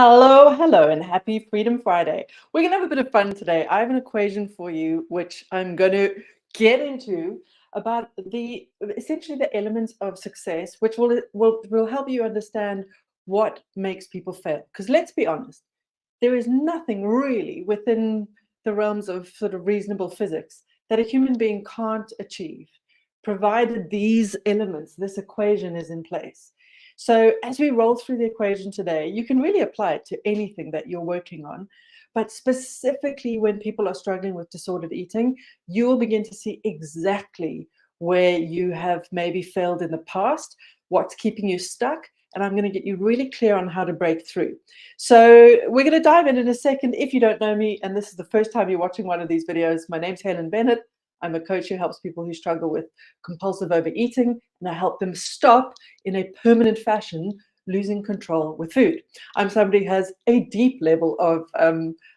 Hello, hello, and happy Freedom Friday. We're going to have a bit of fun today. I have an equation for you, which I'm going to get into about essentially the elements of success, which will help you understand what makes people fail. Because let's be honest, there is nothing really within the realms of sort of reasonable physics that a human being can't achieve, provided these elements, this equation is in place. So as we roll through the equation today, you can really apply it to anything that you're working on. But specifically when people are struggling with disordered eating, you will begin to see exactly where you have maybe failed in the past, what's keeping you stuck, and I'm going to get you really clear on how to break through. So we're going to dive in a second. If you don't know me, and this is the first time you're watching one of these videos, my name's Helen Bennett. I'm a coach who helps people who struggle with compulsive overeating, and I help them stop in a permanent fashion losing control with food. I'm somebody who has a deep level of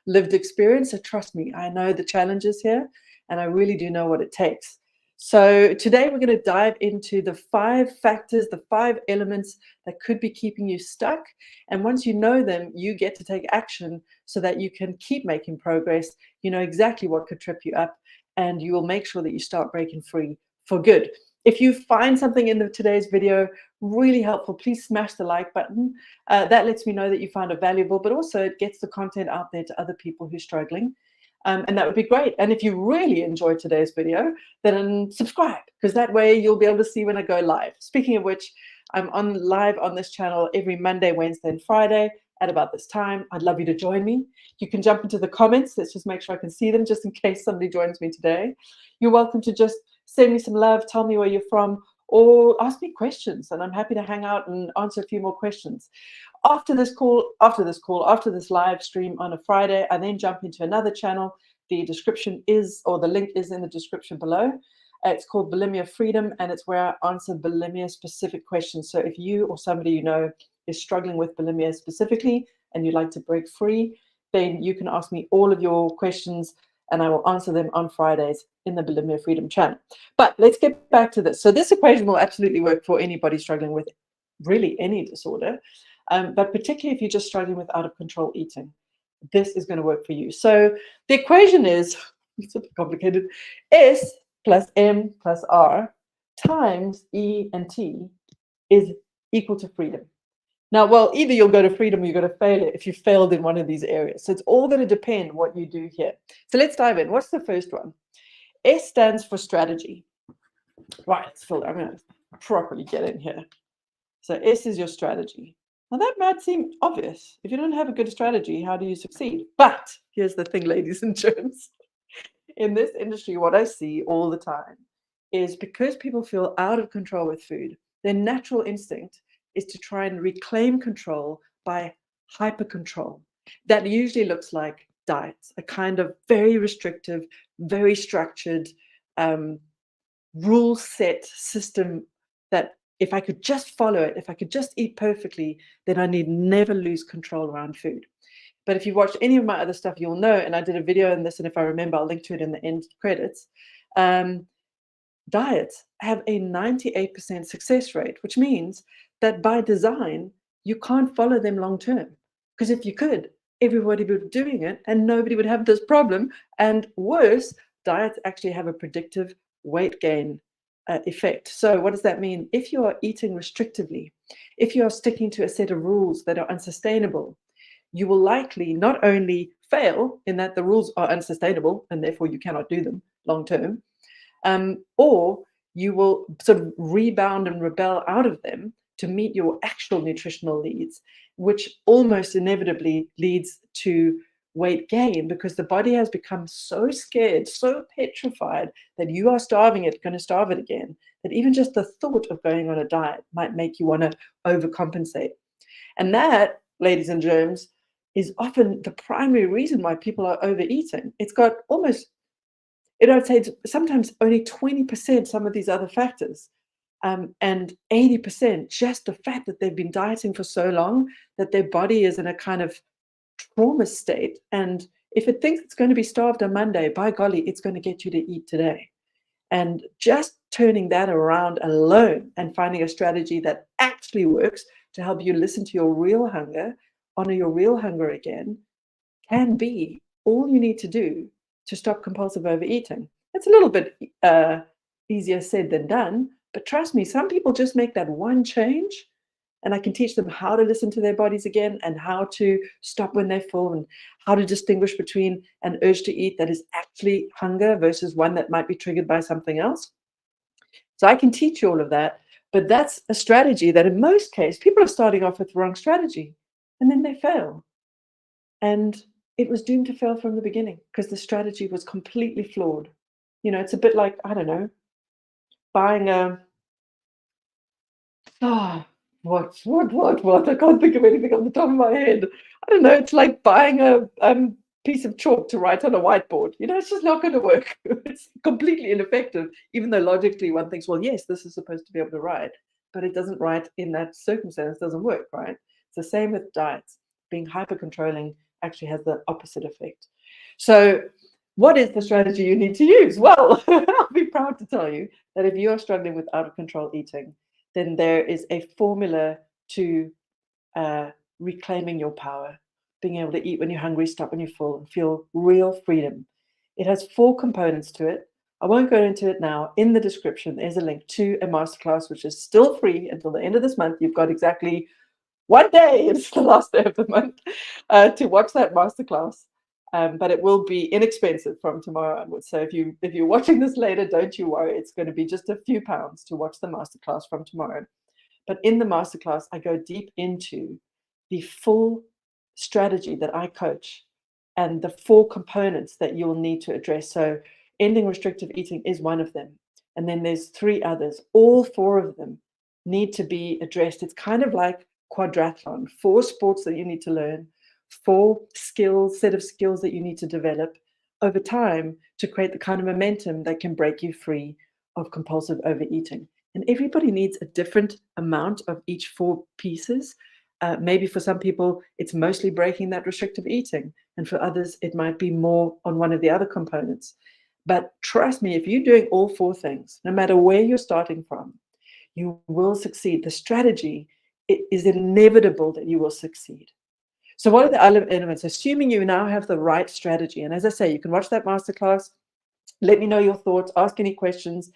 lived experience, so trust me, I know the challenges here, and I really do know what it takes. So today we're going to dive into the 5 factors, the 5 elements that could be keeping you stuck. And once you know them, you get to take action so that you can keep making progress. You know exactly what could trip you up, and you will make sure that you start breaking free for good. If you find something in today's video really helpful, please smash the like button. That lets me know that you found it valuable, but also it gets the content out there to other people who are struggling. And that would be great. And if you really enjoyed today's video, then subscribe, because that way you'll be able to see when I go live. Speaking of which, I'm live on this channel every Monday, Wednesday, and Friday at about this time. I'd love you to join me. You can jump into the comments. Let's just make sure I can see them, just in case somebody joins me today. You're welcome to just send me some love, tell me where you're from, or ask me questions, and I'm happy to hang out and answer a few more questions. After this live stream on a Friday, I then jump into another channel. The description is, or the link is in the description below. It's called Bulimia Freedom, and it's where I answer bulimia specific questions. So if you or somebody you know is struggling with bulimia specifically and you'd like to break free, then you can ask me all of your questions and I will answer them on Fridays in the Bulimia Freedom channel. But let's get back to this. So this equation will absolutely work for anybody struggling with really any disorder. But particularly if you're just struggling with out of control eating, this is going to work for you. So the equation is, it's a bit complicated, S plus M plus R times E and T is equal to freedom. Now, well, either you'll go to freedom or you're going to fail it if you failed in one of these areas. So it's all going to depend what you do here. So let's dive in. What's the first one? S stands for strategy. Right, let's fill it. I'm going to properly get in here. So S is your strategy. Now, that might seem obvious. If you don't have a good strategy, how do you succeed? But here's the thing, ladies and gents. In this industry, what I see all the time is because people feel out of control with food, their natural instinct is to try and reclaim control by hyper control. That usually looks like diets, a kind of very restrictive, very structured, rule set system that if I could just follow it, if I could just eat perfectly, then I need never lose control around food. But if you watch any of my other stuff, you'll know, and I did a video on this, and if I remember, I'll link to it in the end credits. Diets have a 98% success rate, which means that by design, you can't follow them long term. Because if you could, everybody would be doing it and nobody would have this problem. And worse, diets actually have a predictive weight gain effect. So what does that mean? If you are eating restrictively, if you are sticking to a set of rules that are unsustainable, you will likely not only fail in that the rules are unsustainable and therefore you cannot do them long term, or you will sort of rebound and rebel out of them to meet your actual nutritional needs, which almost inevitably leads to weight gain because the body has become so scared, so petrified that you are starving it, going to starve it again, that even just the thought of going on a diet might make you want to overcompensate. And that, ladies and germs, is often the primary reason why people are overeating. It's got almost, I'd say it's sometimes only 20% some of these other factors, and 80% just the fact that they've been dieting for so long that their body is in a kind of trauma state. And if it thinks it's going to be starved on Monday, by golly, it's going to get you to eat today. And just turning that around alone and finding a strategy that actually works to help you listen to your real hunger honor your real hunger again can be all you need to do to stop compulsive overeating. It's a little bit easier said than done, but trust me, some people just make that one change, and I can teach them how to listen to their bodies again and how to stop when they're full and how to distinguish between an urge to eat that is actually hunger versus one that might be triggered by something else. So I can teach you all of that, but that's a strategy that in most cases people are starting off with the wrong strategy and then they fail. And it was doomed to fail from the beginning because the strategy was completely flawed. It's a bit like, I don't know, buying a ah, what? I can't think of anything on the top of my head. I don't know. It's like buying a piece of chalk to write on a whiteboard. It's just not going to work. It's completely ineffective, even though logically one thinks, well, yes, this is supposed to be able to write, but it doesn't write in that circumstance. It doesn't work, right? It's the same with diets. Being hyper controlling actually has the opposite effect. So, what is the strategy you need to use? Well, I'll be proud to tell you that if you are struggling with out of control eating, then there is a formula to reclaiming your power, being able to eat when you're hungry, stop when you're full, and feel real freedom. It has 4 components to it. I won't go into it now. In the description, there's a link to a masterclass, which is still free until the end of this month. You've got exactly 1 day, it's the last day of the month, to watch that masterclass. But it will be inexpensive from tomorrow onwards. So if you're watching this later, don't you worry. It's going to be just a few pounds to watch the masterclass from tomorrow. But in the masterclass, I go deep into the full strategy that I coach and the 4 components that you'll need to address. So ending restrictive eating is one of them. And then there's 3 others. All 4 of them need to be addressed. It's kind of like quadrathlon, 4 sports that you need to learn, 4 set of skills that you need to develop over time to create the kind of momentum that can break you free of compulsive overeating. And everybody needs a different amount of each 4 pieces. Maybe for some people, it's mostly breaking that restrictive eating. And for others, it might be more on one of the other components. But trust me, if you're doing all 4 things, no matter where you're starting from, you will succeed. The strategy, it is inevitable that you will succeed. So what are the elements? Assuming you now have the right strategy. And as I say, you can watch that masterclass. Let me know your thoughts, ask any questions.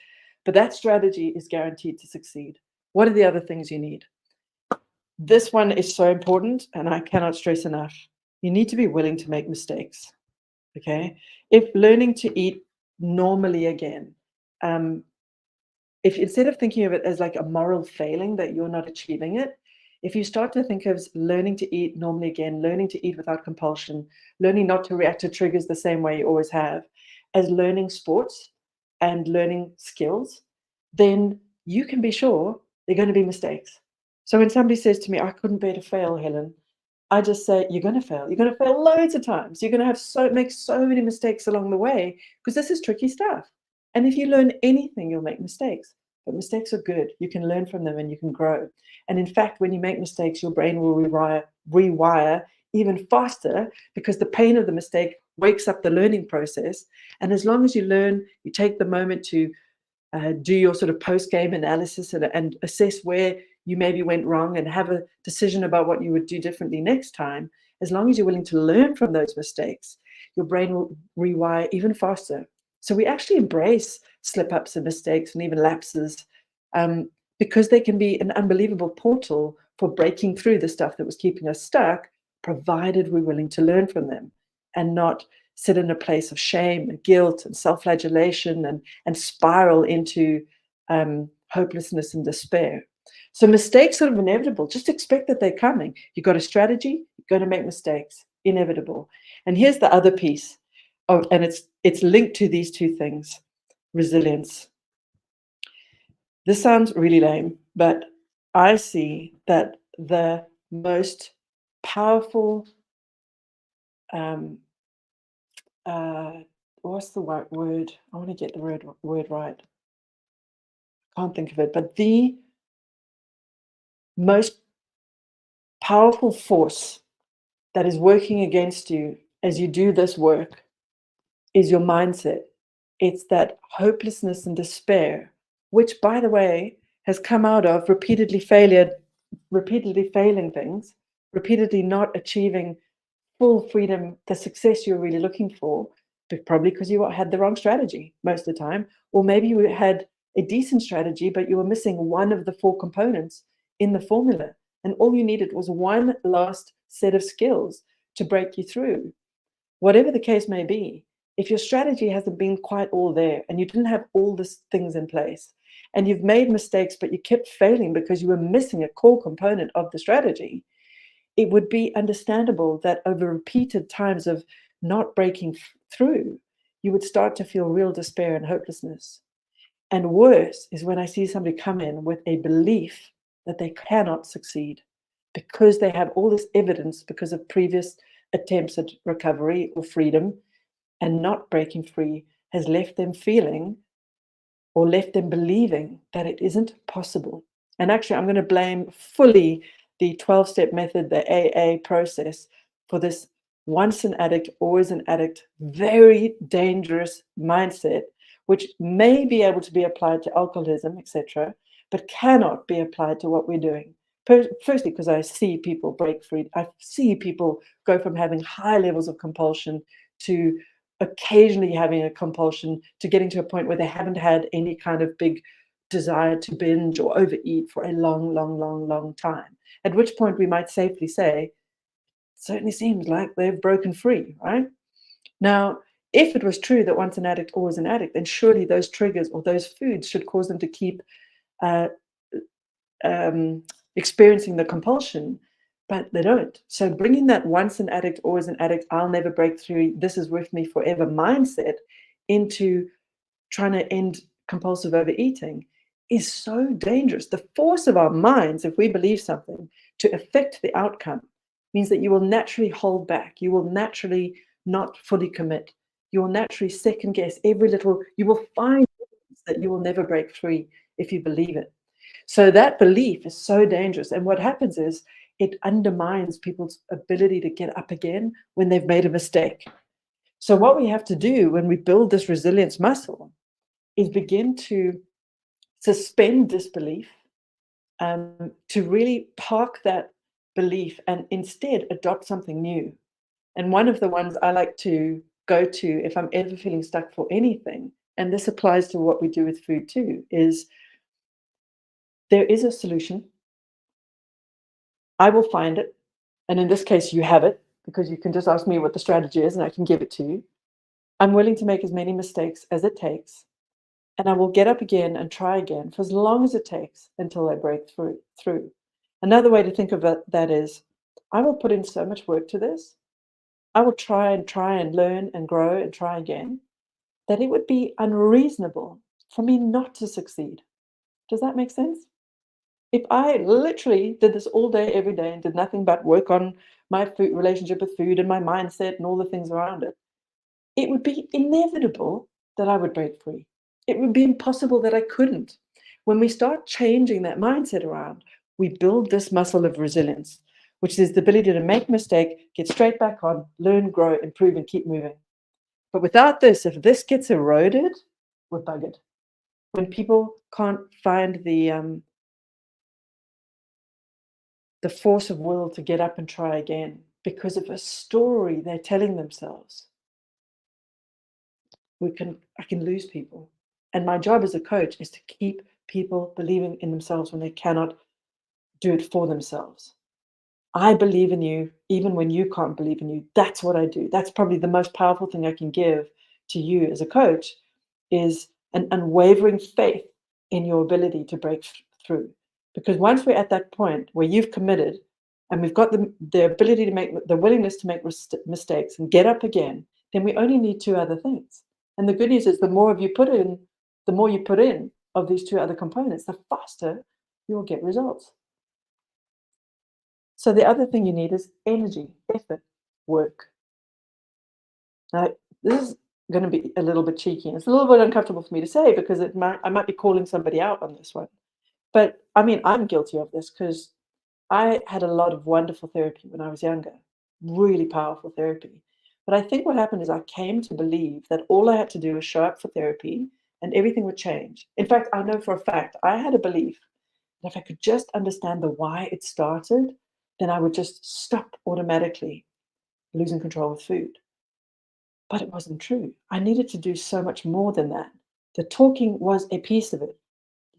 But that strategy is guaranteed to succeed. What are the other things you need? This one is so important, and I cannot stress enough. You need to be willing to make mistakes, okay? If learning to eat normally again, if instead of thinking of it as like a moral failing that you're not achieving it, if you start to think of learning to eat normally again, learning to eat without compulsion, learning not to react to triggers the same way you always have, as learning sports and learning skills, then you can be sure there are going to be mistakes. So when somebody says to me, I couldn't bear to fail, Helen, I just say, you're going to fail. You're going to fail loads of times. You're going to have make so many mistakes along the way because this is tricky stuff. And if you learn anything, you'll make mistakes. But mistakes are good. You can learn from them and you can grow. And in fact, when you make mistakes, your brain will rewire even faster because the pain of the mistake wakes up the learning process. And as long as you learn, you take the moment to do your sort of post-game analysis and assess where you maybe went wrong and have a decision about what you would do differently next time, as long as you're willing to learn from those mistakes, your brain will rewire even faster. So we actually embrace slip-ups and mistakes and even lapses because they can be an unbelievable portal for breaking through the stuff that was keeping us stuck, provided we're willing to learn from them and not sit in a place of shame and guilt and self-flagellation and spiral into hopelessness and despair. So mistakes are inevitable. Just expect that they're coming. You've got a strategy, you're going to make mistakes, inevitable. And here's the other piece, and it's linked to these 2 things, resilience. This sounds really lame, but I see that the most powerful, what's the right word? I want to get the word right. I can't think of it, but the most powerful force that is working against you as you do this work is your mindset. It's that hopelessness and despair, which, by the way, has come out of repeatedly failing things, repeatedly not achieving full freedom, the success you're really looking for, but probably because you had the wrong strategy most of the time, or maybe you had a decent strategy, but you were missing one of the four components in the formula. And all you needed was one last set of skills to break you through. Whatever the case may be, if your strategy hasn't been quite all there and you didn't have all these things in place and you've made mistakes, but you kept failing because you were missing a core component of the strategy, it would be understandable that over repeated times of not breaking through, you would start to feel real despair and hopelessness. And worse is when I see somebody come in with a belief that they cannot succeed because they have all this evidence because of previous attempts at recovery or freedom, and not breaking free has left them feeling or left them believing that it isn't possible. And actually, I'm going to blame fully the 12-step method, the AA process, for this once an addict, always an addict, very dangerous mindset, which may be able to be applied to alcoholism, etc., but cannot be applied to what we're doing. Firstly, because I see people break free. I see people go from having high levels of compulsion to occasionally having a compulsion to getting to a point where they haven't had any kind of big desire to binge or overeat for a long time. At which point we might safely say, it certainly seems like they've broken free, right? Now, if it was true that once an addict, always an addict, then surely those triggers or those foods should cause them to keep uh, experiencing the compulsion, but they don't. So bringing that once an addict, always an addict, I'll never break through, this is with me forever mindset into trying to end compulsive overeating is so dangerous. The force of our minds, if we believe something, to affect the outcome means that you will naturally hold back. You will naturally not fully commit. You will naturally second guess every little, you will find that you will never break free if you believe it. So that belief is so dangerous. And what happens is it undermines people's ability to get up again when they've made a mistake. So what we have to do when we build this resilience muscle is begin to suspend disbelief, to really park that belief and instead adopt something new. And one of the ones I like to go to if I'm ever feeling stuck for anything, and this applies to what we do with food too, is there is a solution. I will find it. And in this case, you have it because you can just ask me what the strategy is and I can give it to you. I'm willing to make as many mistakes as it takes. And I will get up again and try again for as long as it takes until I break through. Another way to think of that is I will put in so much work to this. I will try and learn and grow and try again, that it would be unreasonable for me not to succeed. Does that make sense? If I literally did this all day, every day, and did nothing but work on my food relationship with food and my mindset and all the things around it, it would be inevitable that I would break free. It would be impossible that I couldn't. When we start changing that mindset around, we build this muscle of resilience, which is the ability to make a mistake, get straight back on, learn, grow, improve, and keep moving. But without this, if this gets eroded, we're buggered. When people can't find the force of will to get up and try again because of a story they're telling themselves, I can lose people. And my job as a coach is to keep people believing in themselves when they cannot do it for themselves. I believe in you even when you can't believe in you. That's what I do. That's probably the most powerful thing I can give to you as a coach, is an unwavering faith in your ability to break through. Because once we're at that point where you've committed and we've got the ability to make the willingness to make mistakes and get up again, then we only need two other things. And the good news is the more you put in of these two other components, the faster you will get results. So the other thing you need is energy, effort, work. Now, this is going to be a little bit cheeky. It's a little bit uncomfortable for me to say because I might be calling somebody out on this one. But I mean, I'm guilty of this because I had a lot of wonderful therapy when I was younger, really powerful therapy. But I think what happened is I came to believe that all I had to do was show up for therapy and everything would change. In fact, I know for a fact, I had a belief that if I could just understand the why it started, then I would just stop automatically losing control of food. But it wasn't true. I needed to do so much more than that. The talking was a piece of it.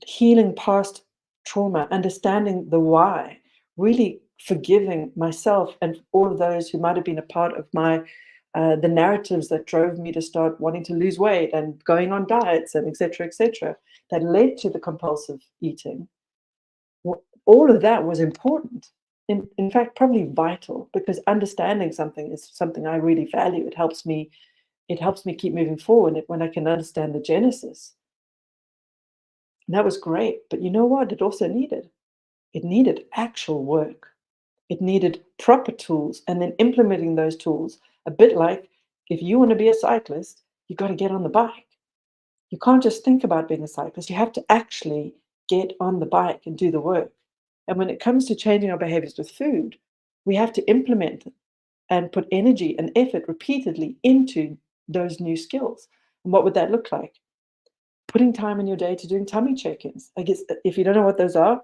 Healing past trauma, understanding the why, really forgiving myself and all of those who might have been a part of my the narratives that drove me to start wanting to lose weight and going on diets and etc., that led to the compulsive eating. All of that was important. In fact, probably vital, because understanding something is something I really value. It helps me keep moving forward when I can understand the genesis. And that was great. But you know what? It also needed? It needed actual work. It needed proper tools and then implementing those tools. A bit like if you want to be a cyclist, you got to get on the bike. You can't just think about being a cyclist. You have to actually get on the bike and do the work. And when it comes to changing our behaviors with food, we have to implement and put energy and effort repeatedly into those new skills. And what would that look like? Putting time in your day to doing tummy check-ins. I guess if you don't know what those are,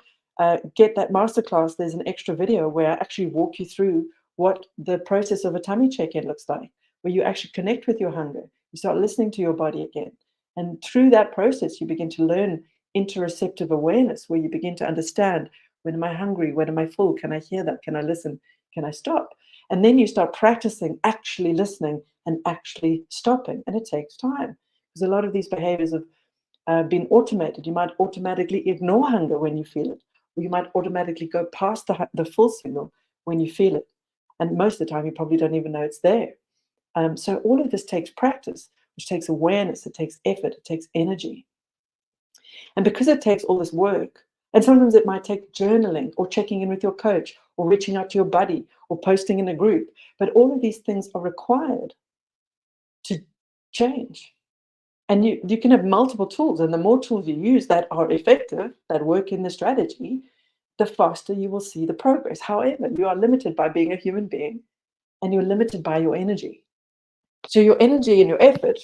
get that masterclass. There's an extra video where I actually walk you through what the process of a tummy check-in looks like, where you actually connect with your hunger. You start listening to your body again. And through that process, you begin to learn interoceptive awareness, where you begin to understand, when am I hungry? When am I full? Can I hear that? Can I listen? Can I stop? And then you start practicing actually listening and actually stopping. And it takes time, because a lot of these behaviors have been automated. You might automatically ignore hunger when you feel it, or you might automatically go past the full signal when you feel it. And most of the time, you probably don't even know it's there. So all of this takes practice, which takes awareness, it takes effort, it takes energy. And because it takes all this work, and sometimes it might take journaling or checking in with your coach or reaching out to your buddy or posting in a group, but all of these things are required to change. And you can have multiple tools, and the more tools you use that are effective, that work in the strategy, the faster you will see the progress. However, you are limited by being a human being, and you're limited by your energy. So your energy and your effort,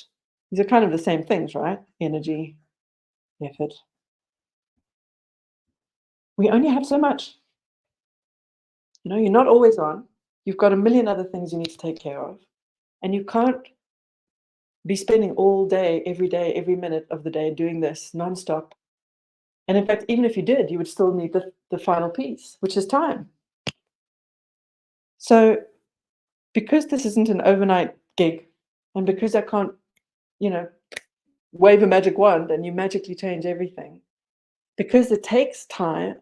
these are kind of the same things, right? Energy, effort. We only have so much. You're not always on. You've got a million other things you need to take care of. And you can't be spending all day, every minute of the day doing this nonstop. And in fact, even if you did, you would still need the final piece, which is time. So because this isn't an overnight gig, and because I can't, you know, wave a magic wand and you magically change everything, because it takes time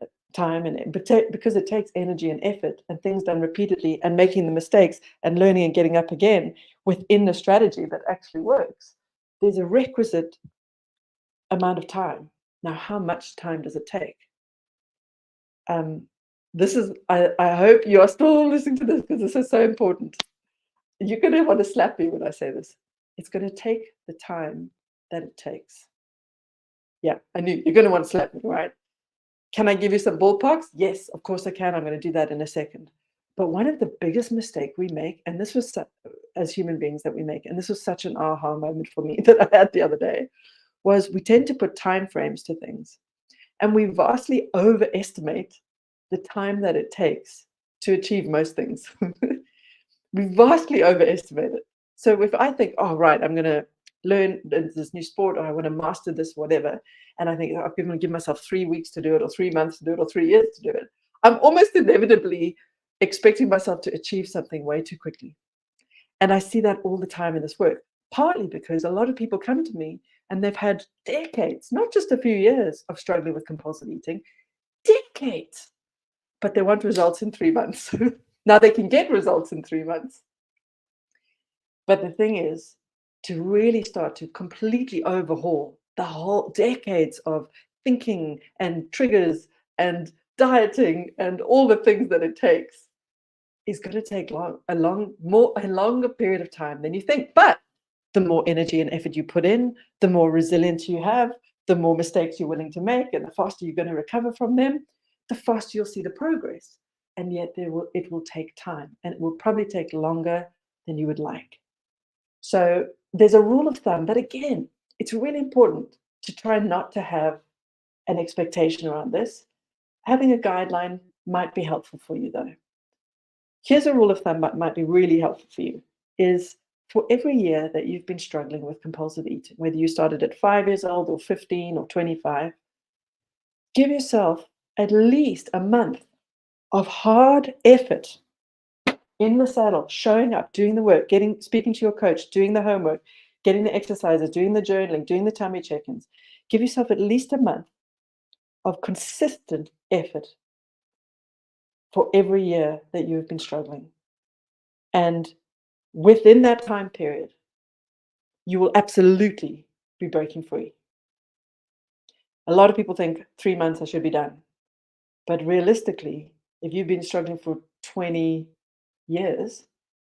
because it takes energy and effort and things done repeatedly and making the mistakes and learning and getting up again within the strategy that actually works, there's a requisite amount of time. Now, how much time does it take? This is, I hope you are still listening to this, because this is so important. You're going to want to slap me when I say this. It's going to take the time that it takes. Yeah, I knew you're going to want to slap me, right? Can I give you some ballparks? Yes, of course I can. I'm going to do that in a second. But one of the biggest mistakes we make, and this was as human beings that we make, and this was such an aha moment for me that I had the other day, was we tend to put time frames to things, and we vastly overestimate the time that it takes to achieve most things. We vastly overestimate it. So if I think, oh, right, I'm going to learn this new sport, or I want to master this, whatever, and I think, oh, I'm going to give myself 3 weeks to do it, or 3 months to do it, or 3 years to do it, I'm almost inevitably expecting myself to achieve something way too quickly. And I see that all the time in this work, partly because a lot of people come to me and they've had decades, not just a few years of struggling with compulsive eating, decades, but they want results in 3 months. Now they can get results in 3 months. But the thing is, to really start to completely overhaul the whole decades of thinking and triggers and dieting and all the things that it takes is going to take a longer period of time than you think. But the more energy and effort you put in, the more resilience you have, the more mistakes you're willing to make, and the faster you're going to recover from them, the faster you'll see the progress. And yet it will take time, and it will probably take longer than you would like. So there's a rule of thumb, but again, it's really important to try not to have an expectation around this. Having a guideline might be helpful for you, though. Here's a rule of thumb that might be really helpful for you, is for every year that you've been struggling with compulsive eating, whether you started at 5 years old or 15 or 25, give yourself at least a month of hard effort in the saddle, showing up, doing the work, speaking to your coach, doing the homework, getting the exercises, doing the journaling, doing the tummy check-ins. Give yourself at least a month of consistent effort for every year that you have been struggling. And within that time period, you will absolutely be breaking free. A lot of people think 3 months I should be done. But realistically, if you've been struggling for 20 years,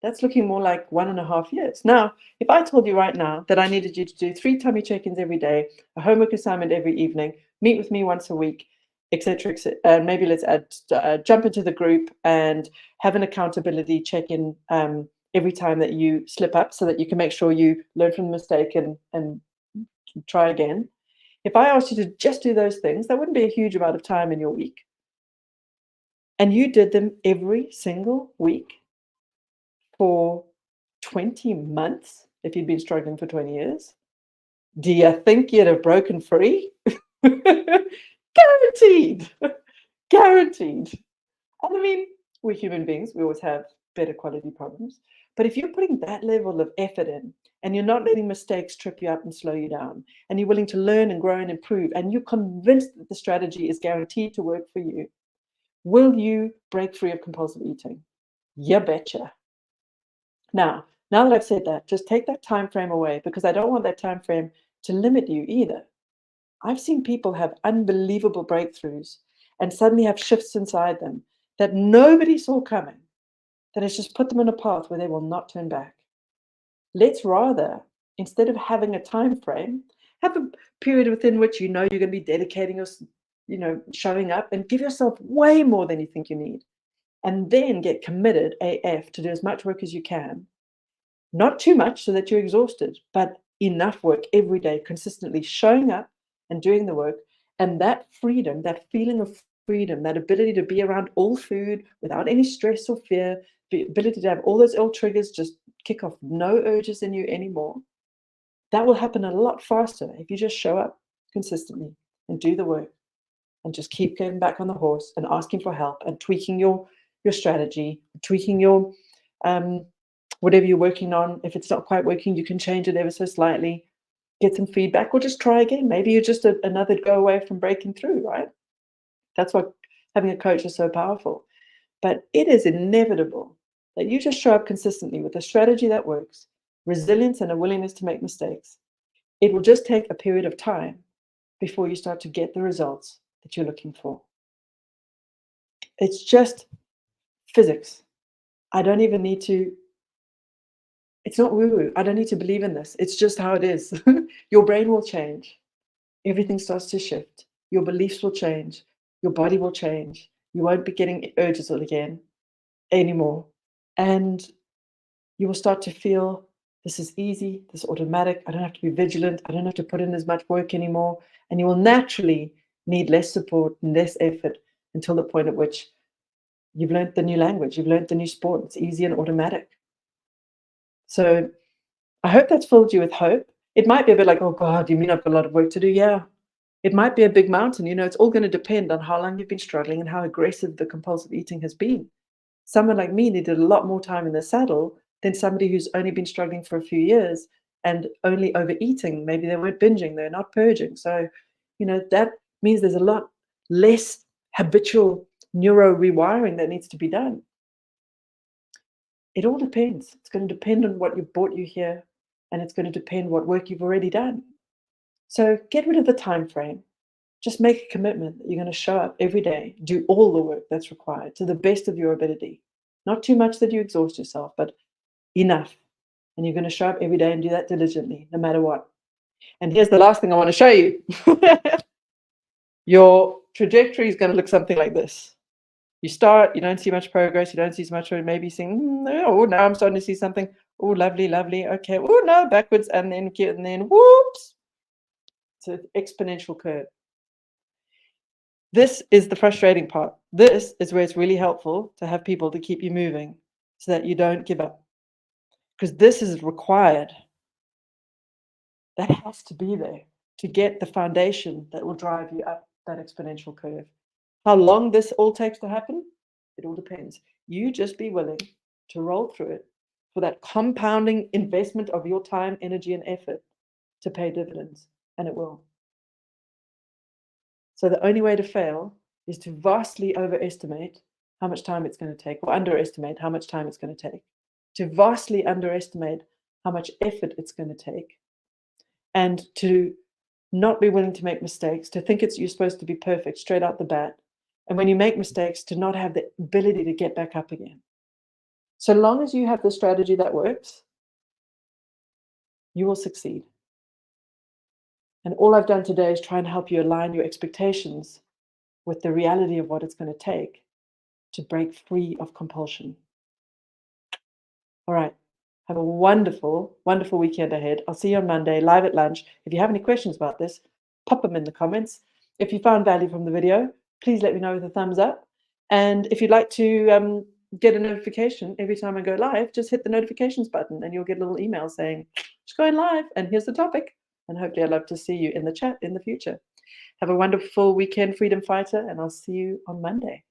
that's looking more like 1.5 years. Now, if I told you right now that I needed you to do 3 tummy check-ins every day, a homework assignment every evening, meet with me once a week, etc., and maybe let's jump into the group and have an accountability check-in every time that you slip up, so that you can make sure you learn from the mistake and try again. If I asked you to just do those things, that wouldn't be a huge amount of time in your week. And you did them every single week for 20 months, if you'd been struggling for 20 years, do you think you'd have broken free? Guaranteed. Guaranteed. And I mean, we're human beings, we always have better quality problems. But if you're putting that level of effort in, and you're not letting mistakes trip you up and slow you down, and you're willing to learn and grow and improve, and you're convinced that the strategy is guaranteed to work for you, will you break free of compulsive eating? You betcha. Now that I've said that, just take that time frame away, because I don't want that time frame to limit you either. I've seen people have unbelievable breakthroughs and suddenly have shifts inside them that nobody saw coming, that has just put them on a path where they will not turn back. Let's rather, instead of having a time frame, have a period within which you know you're going to be dedicating showing up, and give yourself way more than you think you need. And then get committed AF to do as much work as you can. Not too much so that you're exhausted, but enough work every day, consistently showing up and doing the work. And that freedom, that feeling of freedom, that ability to be around all food without any stress or fear, the ability to have all those old triggers just kick off, no urges in you anymore, that will happen a lot faster if you just show up consistently and do the work and just keep getting back on the horse and asking for help and tweaking your strategy, tweaking your whatever you're working on. If it's not quite working, you can change it ever so slightly, get some feedback, or just try again. Maybe you're just another go away from breaking through, right? That's what having a coach is so powerful. But it is inevitable that you just show up consistently with a strategy that works, resilience and a willingness to make mistakes. It will just take a period of time before you start to get the results that you're looking for. It's just physics. I don't even need to, it's not woo-woo. I don't need to believe in this. It's just how it is. Your brain will change. Everything starts to shift. Your beliefs will change. Your body will change. You won't be getting urges again anymore. And you will start to feel, this is easy, this is automatic. I don't have to be vigilant. I don't have to put in as much work anymore. And you will naturally need less support and less effort until the point at which you've learned the new language, you've learned the new sport. It's easy and automatic. So I hope that's filled you with hope. It might be a bit like, oh God, you mean I've got a lot of work to do? Yeah. It might be a big mountain. It's all going to depend on how long you've been struggling and how aggressive the compulsive eating has been. Someone like me needed a lot more time in the saddle than somebody who's only been struggling for a few years and only overeating. Maybe they weren't binging, they're not purging. So, that means there's a lot less habitual neuro rewiring that needs to be done. It all depends. It's going to depend on what brought you here, and it's going to depend what work you've already done. So get rid of the time frame. Just make a commitment that you're going to show up every day, do all the work that's required to the best of your ability. Not too much that you exhaust yourself, but enough. And you're going to show up every day and do that diligently, no matter what. And here's the last thing I want to show you. Your trajectory is going to look something like this. You start, you don't see much progress, you don't see so much, maybe you think, oh, now I'm starting to see something. Oh, lovely, lovely. Okay. Oh, no, backwards, and then whoops. It's an exponential curve. This is the frustrating part. This is where it's really helpful to have people to keep you moving so that you don't give up. Because this is required. That has to be there to get the foundation that will drive you up that exponential curve. How long this all takes to happen? It all depends. You just be willing to roll through it for that compounding investment of your time, energy, and effort to pay dividends, and it will. So the only way to fail is to vastly overestimate how much time it's going to take, or underestimate how much time it's going to take, to vastly underestimate how much effort it's going to take, and to not be willing to make mistakes, to think you're supposed to be perfect straight out the bat. And when you make mistakes, to not have the ability to get back up again. So long as you have the strategy that works, you will succeed. And all I've done today is try and help you align your expectations with the reality of what it's going to take to break free of compulsion. All right. Have a wonderful, wonderful weekend ahead. I'll see you on Monday, live at lunch. If you have any questions about this, pop them in the comments. If you found value from the video, please let me know with a thumbs up. And if you'd like to get a notification every time I go live, just hit the notifications button and you'll get a little email saying, it's going live and here's the topic. And hopefully I'd love to see you in the chat in the future. Have a wonderful weekend, Freedom Fighter, and I'll see you on Monday.